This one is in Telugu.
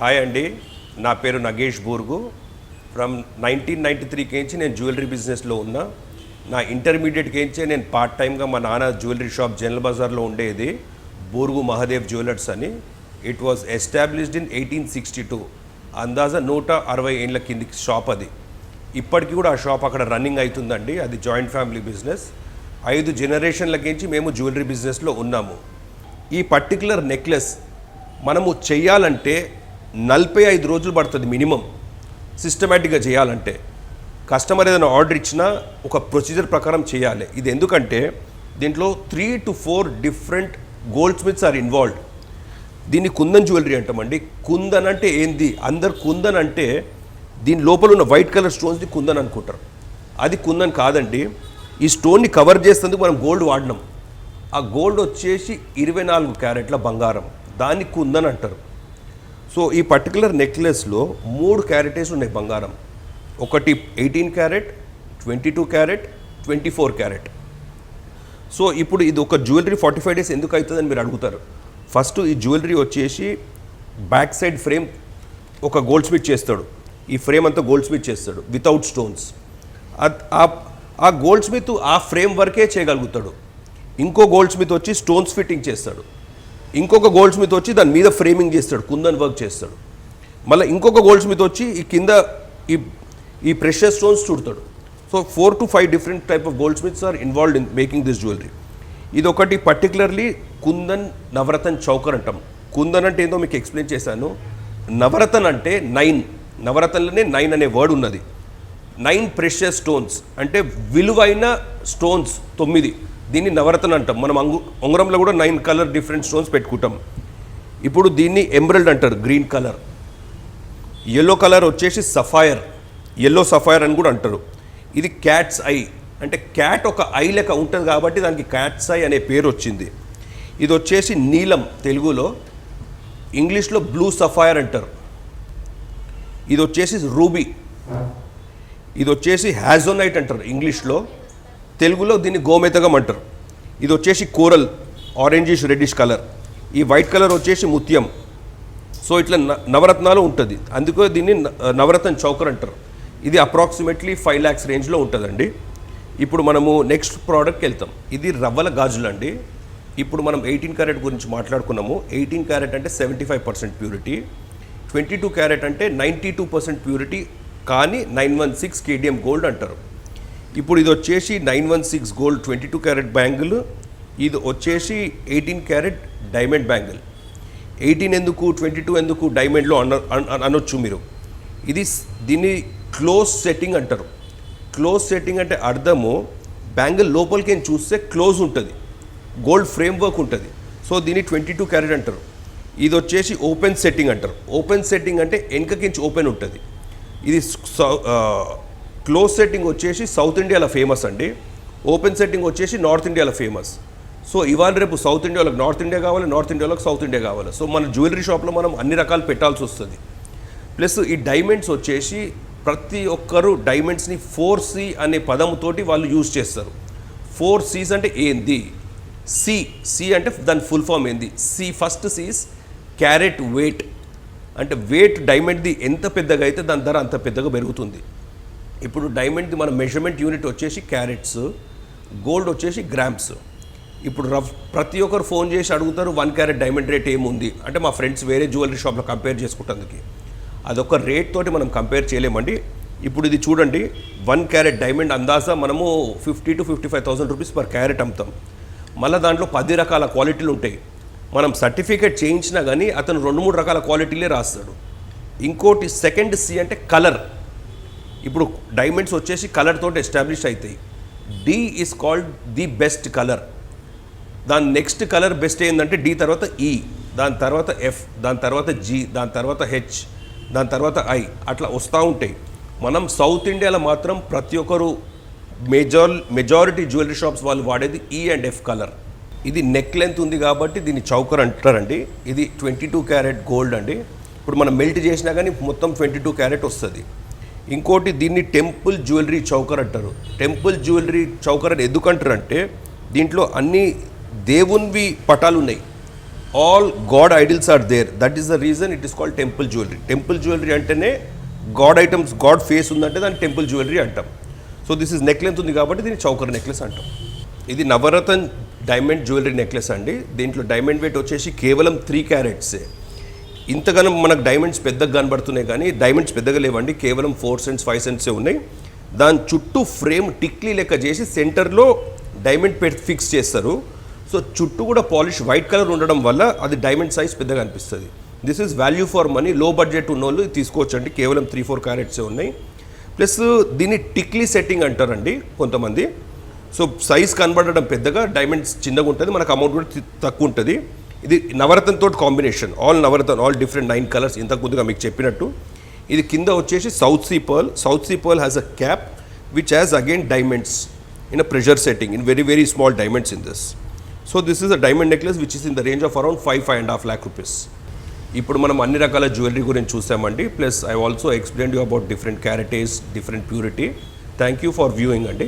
హాయ్ అండి, నా పేరు నగేష్ బూర్గు. ఫ్రమ్ 1993 నుంచి నేను జ్యువెలరీ బిజినెస్లో ఉన్నా. నా ఇంటర్మీడియట్ నుంచి నేను పార్ట్ టైమ్గా మా నాన్న జ్యువెలరీ షాప్ జనరల్ బజార్లో ఉండేది, బూర్గు మహాదేవ్ జ్యువెలర్స్ అని. It was established in 1862. అందాజ 160 ఏళ్ళ కిందికి షాప్ అది. ఇప్పటికీ కూడా ఆ షాప్ అక్కడ రన్నింగ్ అవుతుందండి. అది జాయింట్ ఫ్యామిలీ బిజినెస్. 5 జనరేషన్లకించి మేము జ్యువెలరీ బిజినెస్లో ఉన్నాము. ఈ పర్టికులర్ నెక్లెస్ మనము చెయ్యాలంటే 45 రోజులు పడుతుంది మినిమం, సిస్టమేటిక్గా చేయాలంటే. కస్టమర్ ఏదైనా ఆర్డర్ ఇచ్చినా ఒక ప్రొసీజర్ ప్రకారం చేయాలి. ఇది ఎందుకంటే దీంట్లో 3 to 4 different goldsmiths are involved. దీన్ని కుందన్ జ్యువెలరీ అంటామండి. కుందన్ అంటే ఏంది, అందరు కుందన్ అంటే దీని లోపల ఉన్న వైట్ కలర్ స్టోన్స్ని కుందన్ అనుకుంటారు. అది కుందన్ కాదండి. ఈ స్టోన్ని కవర్ చేసేందుకు మనం గోల్డ్ వాడినాం. ఆ గోల్డ్ వచ్చేసి 24 క్యారెట్ల బంగారం, దాన్ని కుందన్ అంటారు. సో ఈ పర్టికులర్ నెక్లెస్లో 3 క్యారెటేస్ ఉన్నాయి బంగారం. ఒకటి 18 క్యారెట్, 22 క్యారెట్, 24 క్యారెట్. సో ఇప్పుడు ఇది ఒక జ్యువెలరీ 45 డేస్ ఎందుకు అవుతుందని మీరు అడుగుతారు. ఫస్ట్ ఈ జ్యువెలరీ వచ్చేసి బ్యాక్ సైడ్ ఫ్రేమ్ ఒక గోల్డ్ స్మిత్ చేస్తాడు. ఈ ఫ్రేమ్ అంతా గోల్డ్ స్మిత్ చేస్తాడు వితౌట్ స్టోన్స్. ఆ గోల్డ్ స్మిత్ ఆ ఫ్రేమ్ వరకే చేయగలుగుతాడు. ఇంకో గోల్డ్ స్మిత్ వచ్చి స్టోన్స్ ఫిట్టింగ్ చేస్తాడు. ఇంకొక గోల్డ్ స్మిత్ వచ్చి దాని మీద ఫ్రేమింగ్ చేస్తాడు, కుందన్ వర్క్ చేస్తాడు. మళ్ళీ ఇంకొక గోల్డ్ స్మిత్ వచ్చి ఈ కింద ఈ ప్రెషర్ స్టోన్స్ చుడతాడు. So 4 to 5 different type of goldsmiths are involved in making this jewellery. ఇది ఒకటి పర్టికులర్లీ కుందన్ నవరతన్ చౌకర్ అంటాం. కుందన్ అంటే ఏందో మీకు ఎక్స్ప్లెయిన్ చేశాను. నవరతన్ అంటే 9, నవరతన్లోనే 9 అనే వర్డ్ ఉన్నది. 9 ప్రెషర్ స్టోన్స్ అంటే విలువైన స్టోన్స్ 9. దీన్ని నవరత్న అంటాం. మనం ఉంగరంలో కూడా 9 కలర్ డిఫరెంట్ స్టోన్స్ పెట్టుకుంటాం. ఇప్పుడు దీన్ని ఎమరల్డ్ అంటారు, గ్రీన్ కలర్. ఎల్లో కలర్ వచ్చేసి సఫైర్, ఎల్లో సఫైర్ అని కూడా అంటారు. ఇది క్యాట్స్ ఐ అంటే క్యాట్ ఒక ఐ లెక్క ఉంటుంది కాబట్టి దానికి క్యాట్స్ ఐ అనే పేరు వచ్చింది. ఇది వచ్చేసి నీలం తెలుగులో, ఇంగ్లీష్లో బ్లూ సఫైర్ అంటారు. ఇది వచ్చేసి రూబీ. ఇది వచ్చేసి హ్యాజోనైట్ అంటారు ఇంగ్లీష్లో, తెలుగులో దీన్ని గోమేతకం అంటారు. ఇది వచ్చేసి కోరల్, ఆరెంజిష్ రెడ్డిష్ కలర్. ఈ వైట్ కలర్ వచ్చేసి ముత్యం. సో ఇట్లా నవరత్నాలు ఉంటుంది, అందుకే దీన్ని నవరత్న చౌకర్ అంటారు. ఇది అప్రాక్సిమేట్లీ 5 lakhs రేంజ్లో ఉంటుందండి. ఇప్పుడు మనము నెక్స్ట్ ప్రోడక్ట్కి వెళ్తాం. ఇది రవ్వల గాజులు అండి. ఇప్పుడు మనం 18 క్యారెట్ గురించి మాట్లాడుకున్నాము. 18 క్యారెట్ అంటే 75% ప్యూరిటీ, 22 క్యారెట్ అంటే 92% ప్యూరిటీ, కానీ 916 KDM గోల్డ్ అంటారు. ఇప్పుడు ఇది వచ్చేసి 916 గోల్డ్ 22 క్యారెట్ బ్యాంగిల్. ఇది వచ్చేసి 18 క్యారెట్ డైమండ్ బ్యాంగిల్. 18 ఎందుకు 22 ఎందుకు డైమండ్లో అనొచ్చు మీరు. దీన్ని క్లోజ్ సెట్టింగ్ అంటారు. క్లోజ్ సెట్టింగ్ అంటే అర్థము బ్యాంగిల్ లోపలికి చూస్తే క్లోజ్ ఉంటుంది, గోల్డ్ ఫ్రేమ్ వర్క్ ఉంటుంది. సో దీన్ని 22 క్యారెట్ అంటారు. ఇది వచ్చేసి ఓపెన్ సెట్టింగ్ అంటారు. ఓపెన్ సెట్టింగ్ అంటే వెనకకించి ఓపెన్ ఉంటుంది. ఇది క్లోజ్ సెట్టింగ్ వచ్చేసి సౌత్ ఇండియాలో ఫేమస్ అండి. ఓపెన్ సెట్టింగ్ వచ్చేసి నార్త్ ఇండియాలో ఫేమస్. సో ఇవాళ రేపు సౌత్ ఇండియాలోకి నార్త్ ఇండియా కావాలి, నార్త్ ఇండియాలోకి సౌత్ ఇండియా కావాలి. సో మన జ్యువెలరీ షాప్లో మనం అన్ని రకాలు పెట్టాల్సి వస్తుంది. ప్లస్ ఈ డైమండ్స్ వచ్చేసి ప్రతి ఒక్కరు డైమండ్స్ని 4C అనే పదముతోటి వాళ్ళు యూజ్ చేస్తారు. 4Cs అంటే ఏంది? సి అంటే దాని ఫుల్ ఫామ్ ఏంది? First Cs carat weight. అంటే వెయిట్ డైమండ్ది ఎంత పెద్దగా అయితే దాని ధర అంత పెద్దగా పెరుగుతుంది. ఇప్పుడు డైమండ్ది మన మెజర్మెంట్ యూనిట్ వచ్చేసి క్యారెట్స్, గోల్డ్ వచ్చేసి గ్రామ్స్. ఇప్పుడు ప్రతి ఒక్కరు ఫోన్ చేసి అడుగుతారు 1 క్యారెట్ డైమండ్ రేట్ ఏముంది అంటే, మా ఫ్రెండ్స్ వేరే జ్యువెలరీ షాప్లో కంపేర్ చేసుకుంటానికి. అదొక రేట్ తోటి మనం కంపేర్ చేయలేమండి. ఇప్పుడు ఇది చూడండి, 1 క్యారెట్ డైమండ్ అందాజా మనము 50 to 55,000 రూపీస్ పర్ క్యారెట్ అమ్ముతాం. మళ్ళీ దాంట్లో 10 రకాల క్వాలిటీలు ఉంటాయి. మనం సర్టిఫికేట్ చేయించినా కానీ అతను 2-3 రకాల క్వాలిటీలే రాస్తాడు. ఇంకోటి సెకండ్ C అంటే కలర్. ఇప్పుడు డైమండ్స్ వచ్చేసి కలర్ తోటి ఎస్టాబ్లిష్ అవుతాయి. D is called the best colour. దాని నెక్స్ట్ కలర్ బెస్ట్ ఏంటంటే D తర్వాత E, దాని తర్వాత F, దాని తర్వాత G, దాని తర్వాత H, దాని తర్వాత I, అట్లా వస్తూ ఉంటాయి. మనం సౌత్ ఇండియాలో మాత్రం ప్రతి ఒక్కరు మెజారిటీ జ్యువెలరీ షాప్స్ వాళ్ళు వాడేది E and F కలర్. ఇది నెక్ లెంత్ ఉంది కాబట్టి దీన్ని చౌకర్ అంటారండి. ఇది 22 క్యారెట్ గోల్డ్ అండి. ఇప్పుడు మనం మెల్ట్ చేసినా కానీ మొత్తం 22 క్యారెట్ వస్తుంది. ఇంకోటి దీన్ని టెంపుల్ జ్యువెలరీ చౌకర్ అంటారు. టెంపుల్ జ్యువెలరీ చౌకర్ అని ఎందుకు అంటారు అంటే దీంట్లో అన్ని దేవునివి పటాలు ఉన్నాయి. All god idols are there. That is the reason it is called temple jewellery. Temple jewellery అంటేనే గాడ్ ఐటమ్స్, గాడ్ ఫేస్ ఉందంటే దాన్ని టెంపుల్ జ్యువెలరీ అంటాం. So this is neck length ఉంది కాబట్టి దీన్ని చౌకర్ నెక్లెస్ అంటాం. ఇది నవరత్న డైమండ్ జ్యువెలరీ నెక్లెస్ అండి. దీంట్లో డైమండ్ వెయిట్ వచ్చేసి కేవలం 3 క్యారెట్సే. ఇంతగానో మనకు డైమండ్స్ పెద్దగా కనబడుతున్నాయి కానీ డైమండ్స్ పెద్దగా లేవండి, కేవలం 4 cents 5 cents ఉన్నాయి. దాని చుట్టూ ఫ్రేమ్ టిక్లీ లెక్క చేసి సెంటర్లో డైమండ్ ఫిక్స్ చేస్తారు. సో చుట్టూ కూడా పాలిష్ వైట్ కలర్ ఉండడం వల్ల అది డైమండ్ సైజ్ పెద్దగా అనిపిస్తుంది. This is value for money. లో బడ్జెట్ ఉన్న వాళ్ళు తీసుకోవచ్చండి, కేవలం 3-4 క్యారెట్సే ఉన్నాయి. ప్లస్ దీన్ని టిక్లీ సెట్టింగ్ అంటారండి కొంతమంది. సో సైజ్ కనబడడం పెద్దగా, డైమండ్స్ చిన్నగా ఉంటుంది, మనకు అమౌంట్ కూడా తక్కువ ఉంటుంది. ఇది నవరత్నంతో కాంబినేషన్, ఆల్ నవరత్న, ఆల్ డిఫరెంట్ 9 కలర్స్ ఇంతకు ముందుగా మీకు చెప్పినట్టు. ఇది కింద వచ్చేసి south sea pearl. South sea pearl has a cap which has again diamonds in a pressure setting in very very small diamonds in this. So this is a diamond necklace which is in the range of around 5-5.5 lakh rupees. ఇప్పుడు మనం అన్ని రకాల జ్యువెలరీ గురించి చూసామండి. Plus I also explain you about different క్యారెటేజ్, different purity. Thank you for viewing అండి.